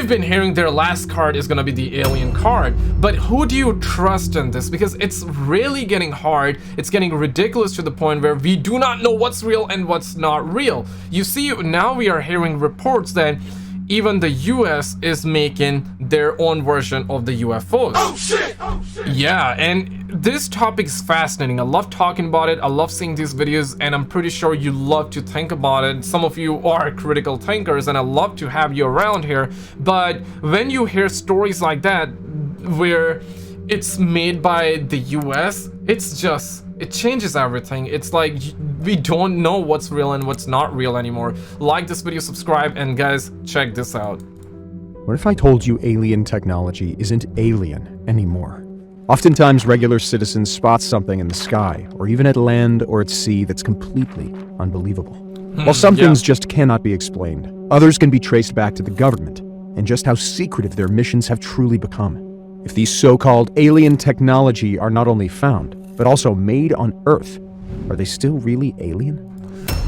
we've been hearing their last card is gonna be the alien card, but who do you trust in this? Because it's really getting hard. It's getting ridiculous to the point where we do not know what's real and what's not real. You see, now we are hearing reports that even the US is making their own version of the UFOs. Oh shit! Oh shit! Yeah, and this topic is fascinating. I love talking about it. I love seeing these videos, and I'm pretty sure you love to think about it. Some of you are critical thinkers, and I love to have you around here. But when you hear stories like that, where it's made by the US, it changes everything. It's like we don't know what's real and what's not real anymore. Like this video, subscribe, and guys, check this out. What if I told you alien technology isn't alien anymore? Oftentimes, regular citizens spot something in the sky, or even at land or at sea, that's completely unbelievable. While some things just cannot be explained, others can be traced back to the government, and just how secretive their missions have truly become. If these so-called alien technology are not only found, but also made on Earth, are they still really alien?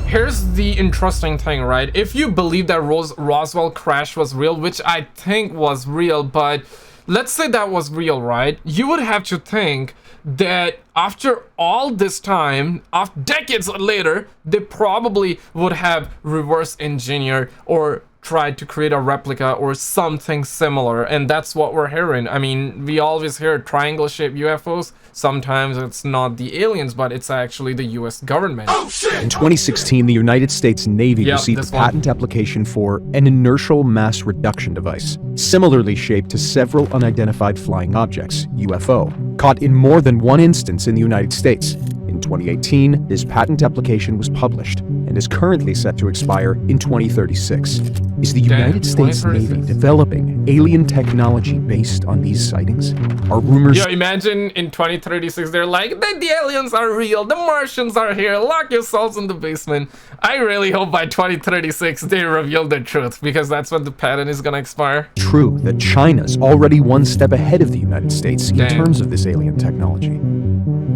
Here's the interesting thing, right? If you believe that Roswell crash was real, which I think was real, but let's say that was real, right? You would have to think that after all this time, decades later, they probably would have reverse engineered or tried to create a replica or something similar, and that's what we're hearing. I mean, we always hear triangle-shaped UFOs. Sometimes it's not the aliens, but it's actually the US government. Oh shit! In 2016, the United States Navy received a patent application for an inertial mass reduction device, similarly shaped to several unidentified flying objects, UFO, caught in more than one instance in the United States. In 2018, this patent application was published and is currently set to expire in 2036. Is the United States Navy developing alien technology based on these sightings? Are rumors... Yeah, imagine in 2036 they're like, the aliens are real, the Martians are here, lock yourselves in the basement. I really hope by 2036 they reveal the truth, because that's when the patent is gonna expire. True that China's already one step ahead of the United States in terms of this alien technology.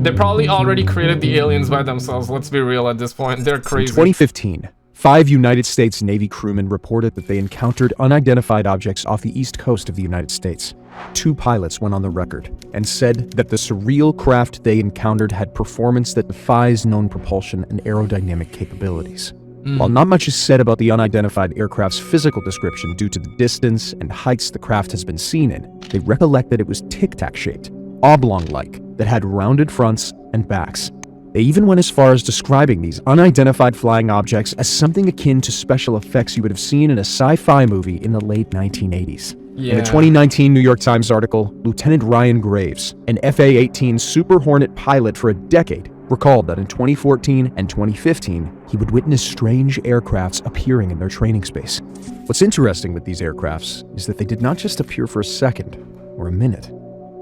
They probably already created the aliens by themselves, let's be real at this point. They're crazy. In 2015, 5 United States Navy crewmen reported that they encountered unidentified objects off the east coast of the United States. 2 pilots went on the record and said that the surreal craft they encountered had performance that defies known propulsion and aerodynamic capabilities. While not much is said about the unidentified aircraft's physical description due to the distance and heights the craft has been seen in, they recollect that it was tic-tac shaped, oblong-like, that had rounded fronts and backs. They even went as far as describing these unidentified flying objects as something akin to special effects you would have seen in a sci-fi movie in the late 1980s. In a 2019 New York Times article, Lieutenant Ryan Graves, an FA-18 Super Hornet pilot for a decade, recalled that in 2014 and 2015, he would witness strange aircrafts appearing in their training space. What's interesting with these aircrafts is that they did not just appear for a second or a minute.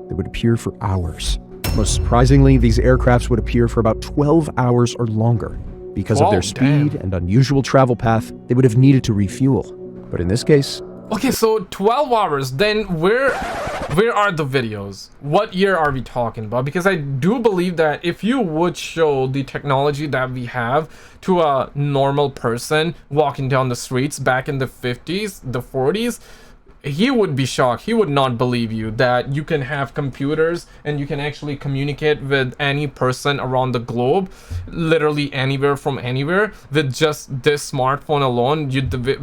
They would appear for hours. Most surprisingly, these aircrafts would appear for about 12 hours or longer. Because of their speed and unusual travel path, they would have needed to refuel. But in this case... Okay, so 12 hours, then where are the videos? What year are we talking about? Because I do believe that if you would show the technology that we have to a normal person walking down the streets back in the 50s, the 40s, he would be shocked. He would not believe you that you can have computers and you can actually communicate with any person around the globe, literally anywhere from anywhere, with just this smartphone alone,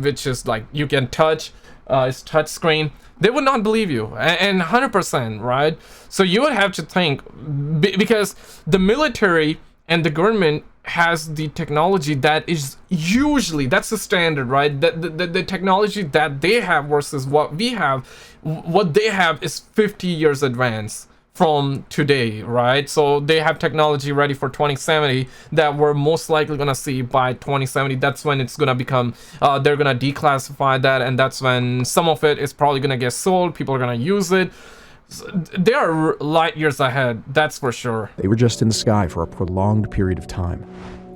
which is like you can touch, it's touch screen. They would not believe you, and 100%, right? So you would have to think, because the military and the government has the technology that is usually, that's the standard, right? The technology that they have versus what we have, what they have is 50 years advance from today, right? So they have technology ready for 2070 that we're most likely gonna see by 2070. That's when it's gonna become, they're gonna declassify that, and that's when some of it is probably gonna get sold. People are gonna use it. They are light years ahead, that's for sure. They were just in the sky for a prolonged period of time.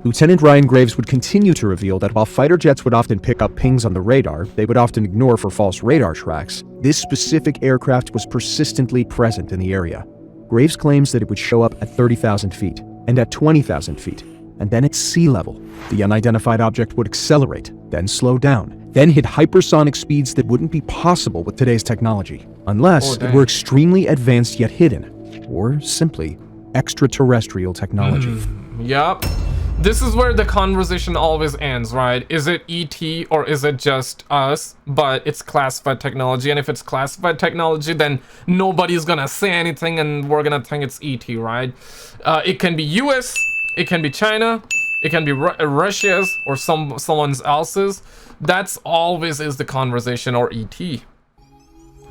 Lieutenant Ryan Graves would continue to reveal that while fighter jets would often pick up pings on the radar, they would often ignore for false radar tracks. This specific aircraft was persistently present in the area. Graves claims that it would show up at 30,000 feet and at 20,000 feet, and then at sea level. The unidentified object would accelerate, then slow down, then hit hypersonic speeds that wouldn't be possible with today's technology, unless it were extremely advanced yet hidden, or simply extraterrestrial technology. Yup. This is where the conversation always ends, right? Is it ET or is it just us, but it's classified technology? And if it's classified technology, then nobody's gonna say anything and we're gonna think it's ET, right? It can be US, it can be China, it can be Russia's or someone else's. That's always is the conversation, or ET.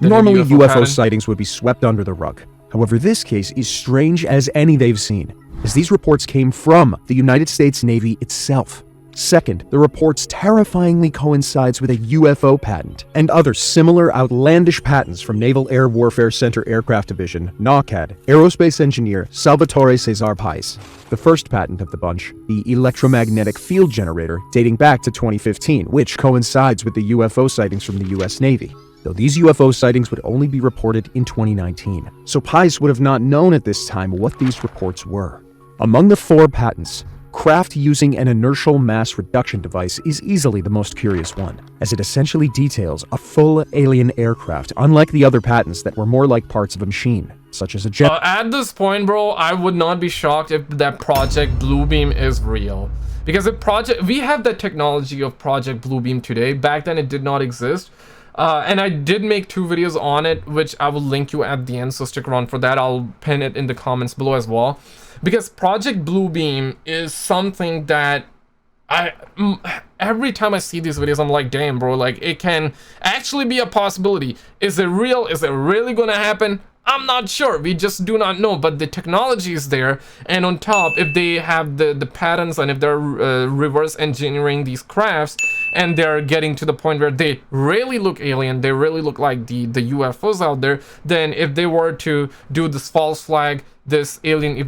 Normally, UFO sightings would be swept under the rug. However, this case is strange as any they've seen, as these reports came from the United States Navy itself. Second, the reports terrifyingly coincides with a UFO patent and other similar outlandish patents from Naval Air Warfare Center Aircraft Division, NAWCAD, aerospace engineer Salvatore Cesar Pais. The first patent of the bunch, the electromagnetic field generator, dating back to 2015, which coincides with the UFO sightings from the US Navy. Though these UFO sightings would only be reported in 2019, so Pais would have not known at this time what these reports were. Among the 4 patents, craft using an inertial mass reduction device is easily the most curious one, as it essentially details a full alien aircraft, unlike the other patents that were more like parts of a machine, such as a jet. At this point, bro, I would not be shocked if that Project Bluebeam is real. Because we have the technology of Project Bluebeam today. Back then, it did not exist. And I did make 2 videos on it, which I will link you at the end, so stick around for that. I'll pin it in the comments below as well. Because Project Bluebeam is something that every time I see these videos, I'm like, damn, bro, like, it can actually be a possibility. Is it real? Is it really gonna happen? I'm not sure. We just do not know, but the technology is there. And on top, if they have the patents and if they're reverse engineering these crafts and they're getting to the point where they really look alien, they really look like the UFOs out there, then if they were to do this false flag, this alien, if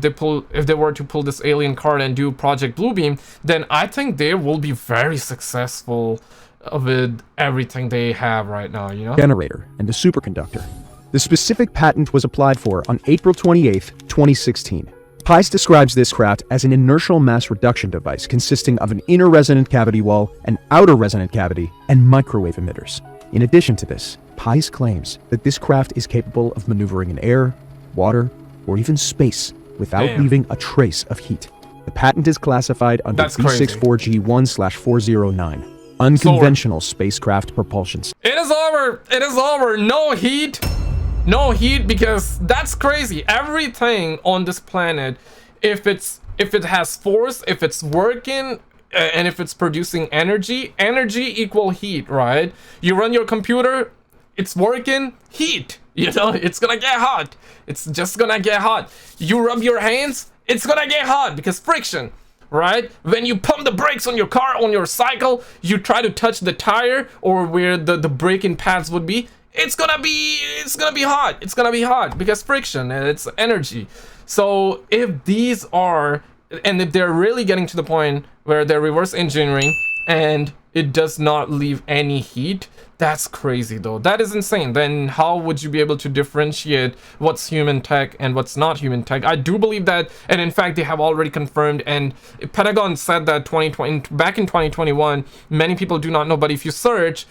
they were to pull this alien card and do Project Bluebeam, then I think they will be very successful with everything they have right now, you know? Generator and a superconductor. The specific patent was applied for on April 28, 2016. Pais describes this craft as an inertial mass reduction device consisting of an inner resonant cavity wall, an outer resonant cavity, and microwave emitters. In addition to this, Pais claims that this craft is capable of maneuvering in air, water, or even space without leaving a trace of heat. The patent is classified under B64G1/409, unconventional spacecraft propulsion. It is over. It is over. No heat. No heat, because that's crazy. Everything on this planet, if it has force, if it's working, and if it's producing energy equal heat, right? You run your computer, it's working, heat, you know, it's gonna get hot. It's just gonna get hot. You rub your hands, it's gonna get hot because friction, right? When you pump the brakes on your car, on your cycle, you try to touch the tire or where the braking pads would be, it's gonna be hot. It's gonna be hot because friction, it's energy. So if these are, and if they're really getting to the point where they're reverse engineering and it does not leave any heat, that's crazy though. That is insane. Then how would you be able to differentiate what's human tech and what's not human tech? I do believe that, and in fact they have already confirmed, and Pentagon said that back in 2021, many people do not know, but if you search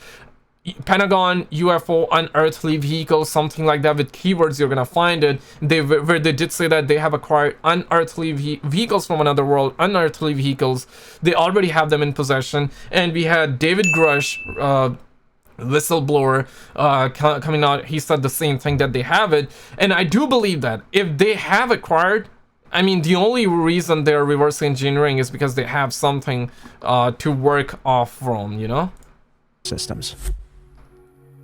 Pentagon UFO unearthly vehicles, something like that, with keywords, you're gonna find it. Where they did say that they have acquired unearthly vehicles from another world, unearthly vehicles. They already have them in possession. And we had David Grusch, whistleblower, coming out. He said the same thing, that they have it. And I do believe that if they have acquired, I mean, the only reason they're reverse engineering is because they have something to work off from, you know? Systems.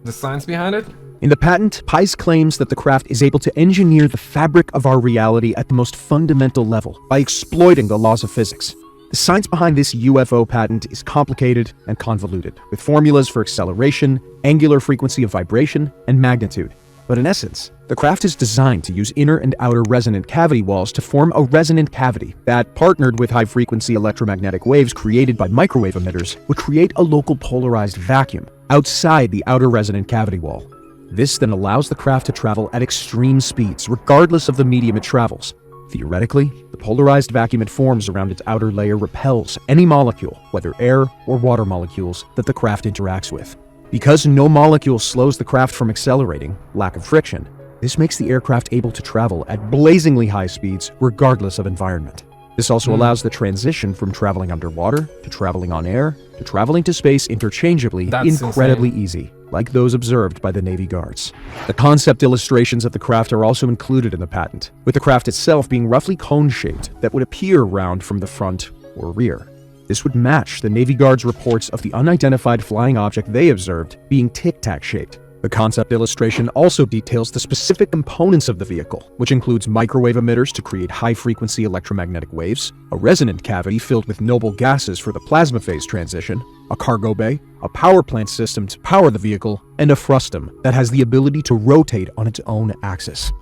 The science behind it? In the patent, Pais claims that the craft is able to engineer the fabric of our reality at the most fundamental level by exploiting the laws of physics. The science behind this UFO patent is complicated and convoluted, with formulas for acceleration, angular frequency of vibration, and magnitude. But in essence, the craft is designed to use inner and outer resonant cavity walls to form a resonant cavity that, partnered with high-frequency electromagnetic waves created by microwave emitters, would create a local polarized vacuum outside the outer resonant cavity wall. This then allows the craft to travel at extreme speeds, regardless of the medium it travels. Theoretically, the polarized vacuum it forms around its outer layer repels any molecule, whether air or water molecules, that the craft interacts with. Because no molecule slows the craft from accelerating, lack of friction, this makes the aircraft able to travel at blazingly high speeds regardless of environment. This also allows the transition from traveling underwater to traveling on air to traveling to space interchangeably incredibly easy, like those observed by the Navy guards. The concept illustrations of the craft are also included in the patent, with the craft itself being roughly cone-shaped that would appear round from the front or rear. This would match the Navy Guards' reports of the unidentified flying object they observed being tic-tac shaped. The concept illustration also details the specific components of the vehicle, which includes microwave emitters to create high-frequency electromagnetic waves, a resonant cavity filled with noble gases for the plasma phase transition, a cargo bay, a power plant system to power the vehicle, and a frustum that has the ability to rotate on its own axis.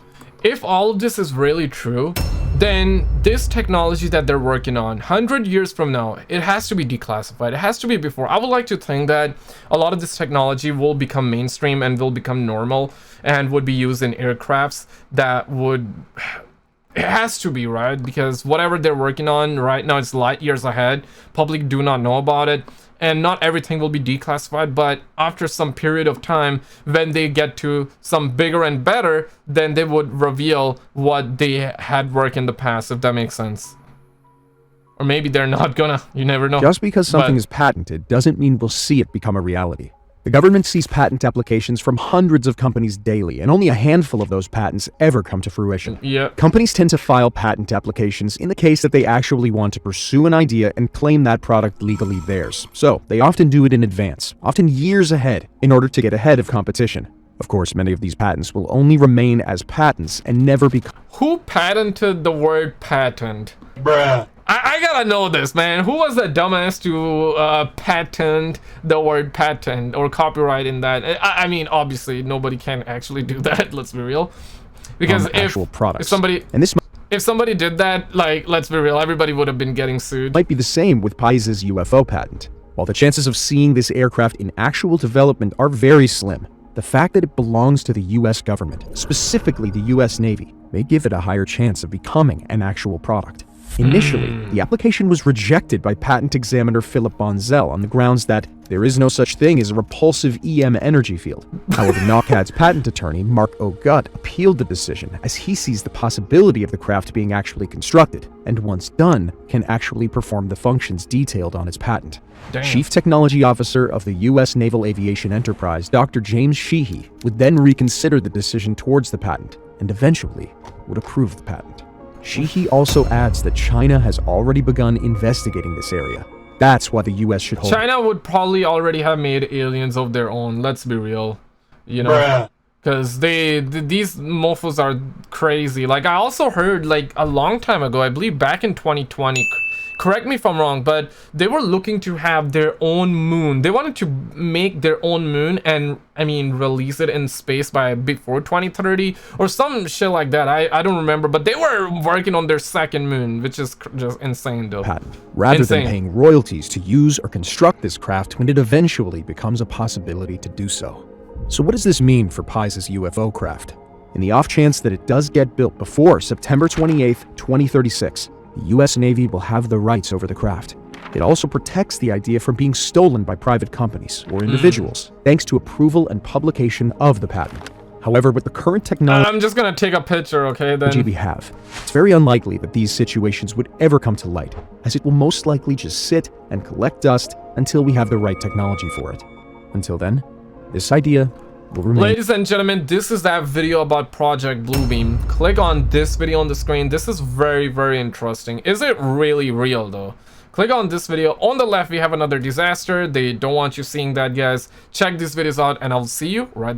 If all of this is really true, then this technology that they're working on 100 years from now, it has to be declassified. It has to be before. I would like to think that a lot of this technology will become mainstream and will become normal and would be used in aircrafts that would... It has to be, right? Because whatever they're working on right now, it's light years ahead. Public do not know about it. And not everything will be declassified, but after some period of time, when they get to some bigger and better, then they would reveal what they had worked in the past, if that makes sense. Or maybe they're not gonna, you never know. Just because something is patented doesn't mean we'll see it become a reality. The government sees patent applications from hundreds of companies daily, and only a handful of those patents ever come to fruition. Yeah. Companies tend to file patent applications in the case that they actually want to pursue an idea and claim that product legally theirs. So, they often do it in advance, often years ahead, in order to get ahead of competition. Of course, many of these patents will only remain as patents and never become... Who patented the word patent? Bruh. I gotta know this, man. Who was the dumbass to patent the word patent or copyright in that? I mean, obviously, nobody can actually do that. Let's be real. Because if somebody did that, like, let's be real, everybody would have been getting sued. Might be the same with Pize's UFO patent. While the chances of seeing this aircraft in actual development are very slim, the fact that it belongs to the US government, specifically the US Navy, may give it a higher chance of becoming an actual product. Initially, the application was rejected by patent examiner Philip Bonzel on the grounds that there is no such thing as a repulsive EM energy field. However, NOCAD's patent attorney, Mark O'Gutt, appealed the decision as he sees the possibility of the craft being actually constructed, and once done, can actually perform the functions detailed on its patent. Damn. Chief Technology Officer of the U.S. Naval Aviation Enterprise, Dr. James Sheehy, would then reconsider the decision towards the patent, and eventually would approve the patent. Sheehy also adds that China has already begun investigating this area. That's why the US should hold... China would probably already have made aliens of their own, let's be real. You know? Because these mofos are crazy. Like, I also heard, like, a long time ago, I believe back in 2020... Correct me if I'm wrong, but they were looking to have their own moon. They wanted to make their own moon and, I mean, release it in space by before 2030 or some shit like that. I don't remember, but they were working on their second moon, which is just insane, though. Patent, rather than paying royalties to use or construct this craft when it eventually becomes a possibility to do so. So what does this mean for Pize's UFO craft? In the off chance that it does get built before September 28th, 2036, the US Navy will have the rights over the craft. It also protects the idea from being stolen by private companies or individuals, thanks to approval and publication of the patent. However, with the current technology I'm just gonna take a picture, okay, then. We have, it's very unlikely that these situations would ever come to light, as it will most likely just sit and collect dust until we have the right technology for it. Until then, this idea will remain. Ladies and gentlemen, this is that video about Project Bluebeam. Click on this video on the screen. This is very, very interesting. Is it really real, though? Click on this video. On the left, we have another disaster. They don't want you seeing that, guys. Check these videos out, and I'll see you right